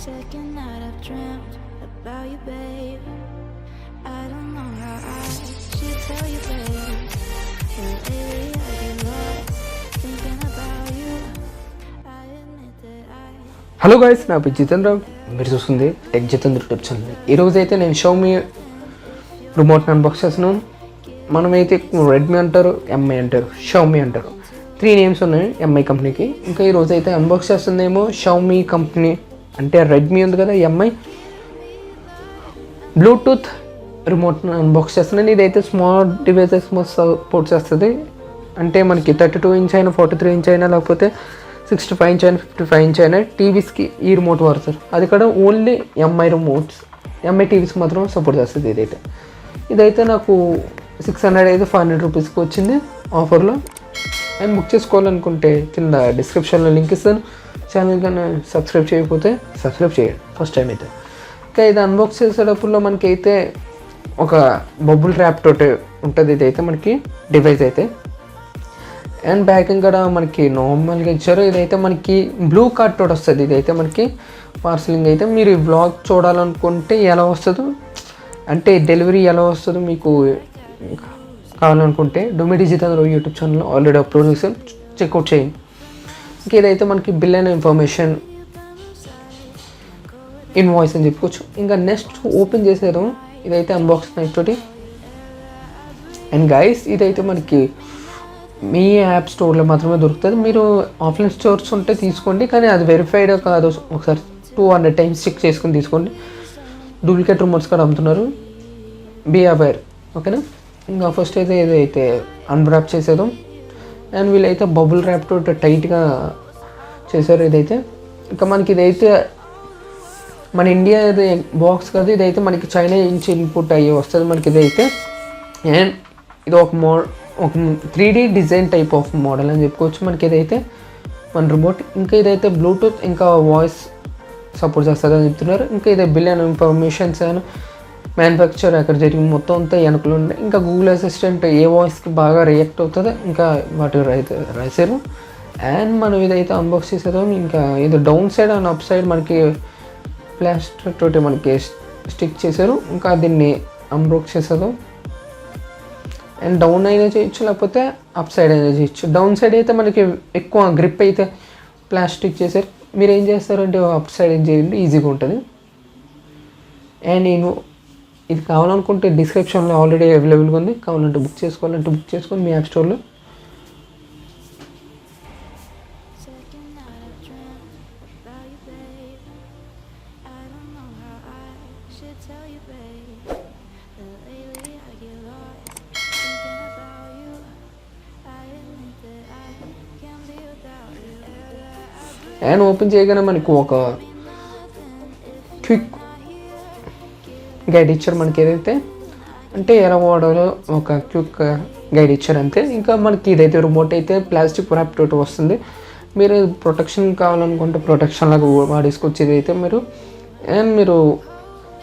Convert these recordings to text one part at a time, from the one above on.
Second night I've dreamt about you, babe. I don't know how I should tell you, babe. But lately I get lost thinking about you. I admit that I. Hello guys, నా పేరు జితేంద్ర. మీరు చూస్తుంది tech Jitendra YouTube channel. ఈరోజు అయితే నేను Xiaomi రిమోట్ని unbox చేస్తున్నాను. మనమైతే Redmi అంటారు, ఎంఐ అంటారు, షామీ అంటారు. 3 నేమ్స్ ఉన్నాయి ఎంఐ కంపెనీకి. ఇంకా ఈరోజు అయితే అన్బాక్స్ చేస్తుందేమో షామీ కంపెనీ, అంటే రెడ్మీ ఉంది కదా ఎంఐ బ్లూటూత్ రిమోట్ని అన్బాక్స్ చేస్తున్నాను. ఇదైతే స్మాల్ డివైసెస్ సపోర్ట్ చేస్తుంది. అంటే మనకి 32 ఇంచ్ అయినా, 43 ఇంచ్ అయినా, లేకపోతే 65 ఇంచ్ అయినా, 55 ఇంచ్ అయినా టీవీస్కి ఈ రిమోట్ వాడతారు. అది కూడా ఓన్లీ ఎంఐ రిమోట్స్, ఎంఐ టీవీస్కి మాత్రం సపోర్ట్ చేస్తుంది. ఇదైతే నాకు 600 అయితే 500 రూపీస్కి వచ్చింది ఆఫర్లో. అండ్ బుక్ చేసుకోవాలనుకుంటే కింద డిస్క్రిప్షన్లో లింక్ ఇస్తాను. ఛానల్ కానీ సబ్స్క్రైబ్ చేయకపోతే సబ్స్క్రైబ్ చేయండి ఫస్ట్ టైం అయితే. ఇంకా ఇది అన్బాక్స్ చేసేటప్పుడు మనకైతే ఒక బబుల్ ర్యాప్ తోటి ఉంటుంది. ఇదైతే మనకి డివైస్ అయితే. అండ్ బ్యాకింగ్ కూడా మనకి నార్మల్గా ఇచ్చారు. ఇదైతే మనకి బ్లూ కార్డ్ తోటి వస్తుంది. ఇదైతే మనకి పార్సలింగ్ అయితే మీరు ఈ వ్లాగ్ చూడాలనుకుంటే ఎలా వస్తుందో, అంటే డెలివరీ ఎలా వస్తుందో మీకు కావాలనుకుంటే జితేంద్ర యూట్యూబ్ ఛానల్లో ఆల్రెడీ అప్లోడ్ చేసాను, చెక్అవుట్ చేయండి. ఇంకా ఇదైతే మనకి బిల్ అయిన ఇన్ఫర్మేషన్, ఇన్వాయిస్ అని చెప్పుకోవచ్చు. ఇంకా నెక్స్ట్ ఓపెన్ చేసారు. ఇదైతే అన్బాక్స్ నైట్ తోటి. అండ్ గైస్, ఇదైతే మనకి మీ యాప్ స్టోర్లో మాత్రమే దొరుకుతుంది. మీరు ఆఫ్లైన్ స్టోర్స్ ఉంటే తీసుకోండి, కానీ అది వెరిఫైడ్ కాదు. ఒకసారి 200 టైమ్స్ చెక్ చేసుకుని తీసుకోండి. డూప్లికేట్ రిమోట్స్ కూడా అమ్ముతున్నారు. బీ అవేర్, ఓకేనా. ఇంకా ఫస్ట్ అయితే ఇదైతే అన్రాప్ చేసేదాం. అండ్ వీళ్ళైతే బబుల్ ర్యాప్ తోటి టైట్గా చేశారు. ఇదైతే ఇంకా మనకి ఇదైతే మన ఇండియా బాక్స్ కాదు. ఇదైతే మనకి చైనా నుంచి ఇన్పుట్ అయ్యి వస్తుంది మనకి ఇదైతే. అండ్ ఇది ఒక 3D design type of model అని చెప్పుకోవచ్చు మనకి ఇదైతే మన రిమోట్. ఇంకా ఇదైతే బ్లూటూత్ ఇంకా వాయిస్ సపోర్ట్ చేస్తుంది అని చెప్తున్నారు. ఇంకా ఇదే bill and informations and manufacture ఎక్కడ జరిగింది మొత్తం అంతా వెనకలు ఉన్నాయి. ఇంకా గూగుల్ అసిస్టెంట్ ఏ వాయిస్కి బాగా రియాక్ట్ అవుతుంది, ఇంకా వాటి రాశారు. అండ్ మనం ఇదైతే అన్బాక్స్ చేసేదాం. ఇంకా ఇది down side and up side మనకి ప్లాస్టర్ తోటి మనకి స్టిక్ చేశారు. ఇంకా దీన్ని అన్బాక్స్ చేసేదాం. అండ్ డౌన్ అయినా చేయొచ్చు, లేకపోతే అప్ సైడ్ అయినా చేయొచ్చు. డౌన్ సైడ్ అయితే మనకి ఎక్కువ గ్రిప్ అయితే ప్లాస్టిక్ చేశారు. మీరు ఏం చేస్తారంటే అప్ సైడ్ ఏం చేయండి, ఈజీగా ఉంటుంది. అండ్ నేను ఇది కావాలనుకుంటే డిస్క్రిప్షన్లో ఆల్రెడీ అవైలబుల్గా ఉంది. కావాలంటే బుక్ చేసుకోవాలంటే బుక్ చేసుకొని మీ యాప్ స్టోర్లో. అండ్ ఓపెన్ చేయగానే మనకు ఒక క్విక్ గైడ్ ఇచ్చారు మనకి. ఏదైతే అంటే ఎలా వాడాలో ఒక క్విక్ గైడ్ ఇచ్చారు అంతే. ఇంకా మనకి ఇదైతే రిమోట్ అయితే ప్లాస్టిక్ ర్యాప్ తోటి వస్తుంది. మీరు ప్రొటెక్షన్ కావాలనుకుంటే ప్రొటెక్షన్ లాగా వాడేసుకోవచ్చు ఇదైతే మీరు. అండ్ మీరు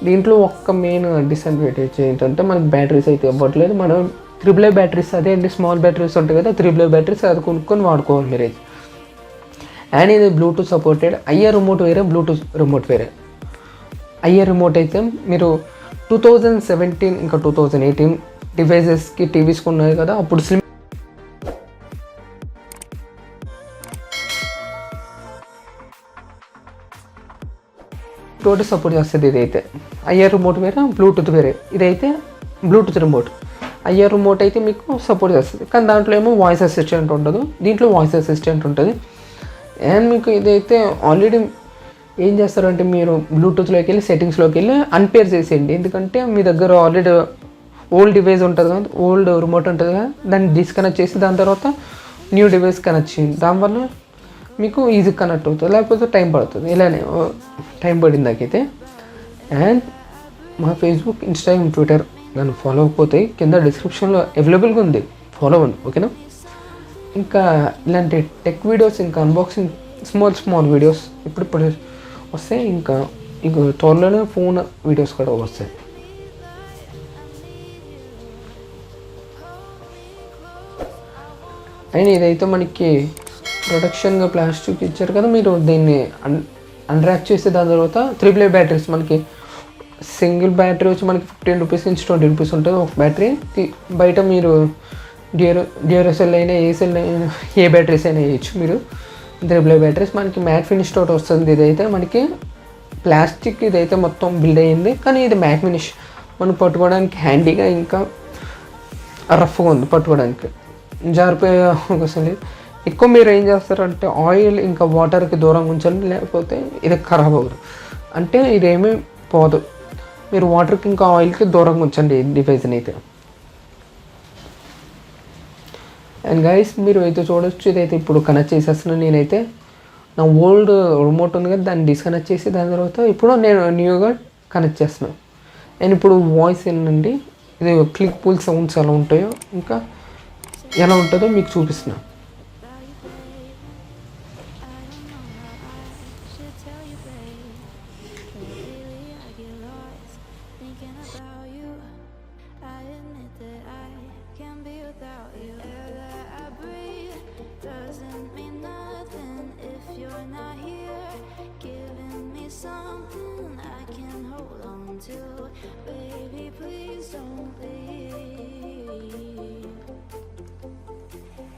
దీంట్లో ఒక్క మెయిన్ డిసడ్వాంటేజ్ ఏంటంటే మనకి బ్యాటరీస్ అయితే ఇవ్వట్లేదు. మనం 3AA బ్యాటరీస్, అదే అండి స్మాల్ బ్యాటరీస్ ఉంటాయి కదా 3AA బ్యాటరీస్, అది కొనుక్కొని వాడుకోవాలి మీరు అయితే. అండ్ ఇది బ్లూటూత్ సపోర్టెడ్. ఐఆర్ రిమోట్ వేరే, బ్లూటూత్ రిమోట్ వేరే. ఐఆర్ రిమోట్ అయితే మీరు 2017 ఇంకా 2018 డివైజెస్కి టీవీస్కి ఉన్నాయి కదా, అప్పుడు స్లిమ్ తోటి సపోర్ట్ చేస్తుంది. ఇదైతే ఐఆర్ రిమోట్ వేరే, బ్లూటూత్ వేరే. ఇదైతే బ్లూటూత్ రిమోట్. ఐఆర్ రిమోట్ అయితే మీకు సపోర్ట్ చేస్తుంది, కానీ దాంట్లో ఏమో వాయిస్ అసిస్టెంట్ ఉండదు. దీంట్లో వాయిస్ అసిస్టెంట్ ఉంటుంది. అండ్ మీకు ఇదైతే ఆల్రెడీ ఏం చేస్తారంటే మీరు బ్లూటూత్లోకి వెళ్ళి సెట్టింగ్స్లోకి వెళ్ళి అన్పేర్ చేసేయండి. ఎందుకంటే మీ దగ్గర ఆల్రెడీ ఓల్డ్ డివైస్ ఉంటుంది కదా, ఓల్డ్ రిమోట్ ఉంటుంది కదా, దాన్ని డిస్కనెక్ట్ చేసి దాని తర్వాత న్యూ డివైస్ కనెక్ట్ చేయండి. దానివల్ల మీకు ఈజీ కనెక్ట్ అవుతుంది, లేకపోతే టైం పడుతుంది. ఇలానే టైం పడింది నాకైతే. అండ్ మా ఫేస్బుక్, ఇన్స్టాగ్రామ్, ట్విట్టర్ దాన్ని ఫాలో అవ్వకపోతే కింద డిస్క్రిప్షన్లో అవైలబుల్గా ఉంది, ఫాలో అవ్వండి, ఓకేనా. ఇంకా ఇలాంటి టెక్ వీడియోస్, ఇంకా అన్బాక్సింగ్ స్మాల్ వీడియోస్ ఇప్పుడు వస్తాయి. ఇంకా త్వరలోనే ఫోన్ వీడియోస్ కూడా వస్తాయి. అండ్ ఇదైతే మనకి ప్రొటెక్షన్గా ప్లాస్టిక్ ఇచ్చారు కదా, మీరు దీన్ని అన్రాక్ చేసి దాని తర్వాత 3 బ్యాటరీస్ మనకి సింగిల్ బ్యాటరీ వచ్చి మనకి 15 రూపీస్ నుంచి 20 రూపీస్ ఉంటుంది ఒక బ్యాటరీ. బయట మీరు డ్యూరసెల్ అయినా ఏ సెల్ అయినా ఏ బ్యాటరీస్ అయినా వేయచ్చు మీరు. 3 బ్యాటరీస్ మనకి మ్యాట్ ఫినిష్ తోటి వస్తుంది. ఇదైతే మనకి ప్లాస్టిక్ ఇదైతే మొత్తం బిల్డ్ అయ్యింది, కానీ ఇది మ్యాట్ ఫినిష్ మనం పట్టుకోవడానికి హ్యాండీగా ఇంకా రఫ్గా ఉంది పట్టుకోవడానికి, జారిపోయే అవకాశం లేదు. ఎక్కువ మీరు ఏం చేస్తారంటే ఆయిల్ ఇంకా వాటర్కి దూరంగా ఉంచండి, లేకపోతే ఇది ఖరాబ్ అవ్వదు. అంటే ఇదేమీ పోదు, మీరు వాటర్కి ఇంకా ఆయిల్కి దూరంగా ఉంచండి డివైస్ని అయితే. అండ్ గైస్ మీరు అయితే చూడొచ్చు, ఇదైతే ఇప్పుడు కనెక్ట్ చేసేస్తున్నాను నేనైతే. నా ఓల్డ్ రిమోట్ ఉంది కదా దాన్ని డిస్కనెక్ట్ చేసి దాని తర్వాత ఇప్పుడు నేను న్యూగా కనెక్ట్ చేస్తున్నాను. అండ్ ఇప్పుడు వాయిస్ ఏంటండి, ఇది క్లిక్ పూల్ సౌండ్స్ ఎలా ఉంటాయో ఇంకా ఎలా ఉంటుందో మీకు చూపిస్తున్నాను. Something I can hold on to, baby, please don't leave.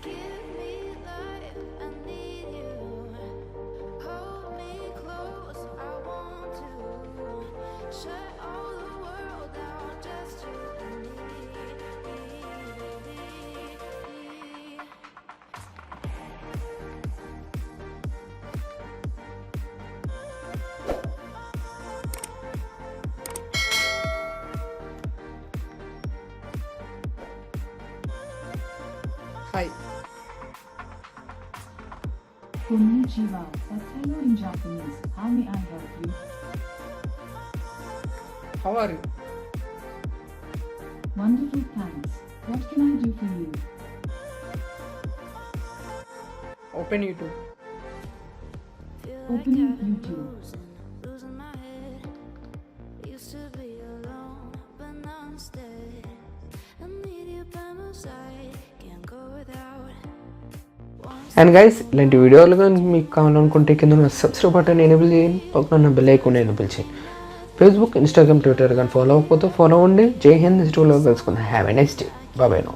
Give me life, I need you. Hold me close, I want to. Shut all the world down, just you and me. Hi. Konnichiwa, that's hello in Japanese. How may I help you? How are you? Wonderful, thanks. What can I do for you? Open YouTube. Opening YouTube. Losing my head. Used to be alone, but now instead I need you by my side. Can't go without. And guys ఇలాంటి వీడియోలు కానీ మీకు కావాలనుకుంటే కింద subscribe button enable చేయండి, పక్కన bell icon enable చేయండి. Facebook, Instagram, Twitter కానీ ఫాలో అవ్వకపోతే ఫాలో అవ్వండి. జై హింద్, నెక్స్ట్ వీడియోలో కలుసుకుందాం. Have a nice day. Bye no.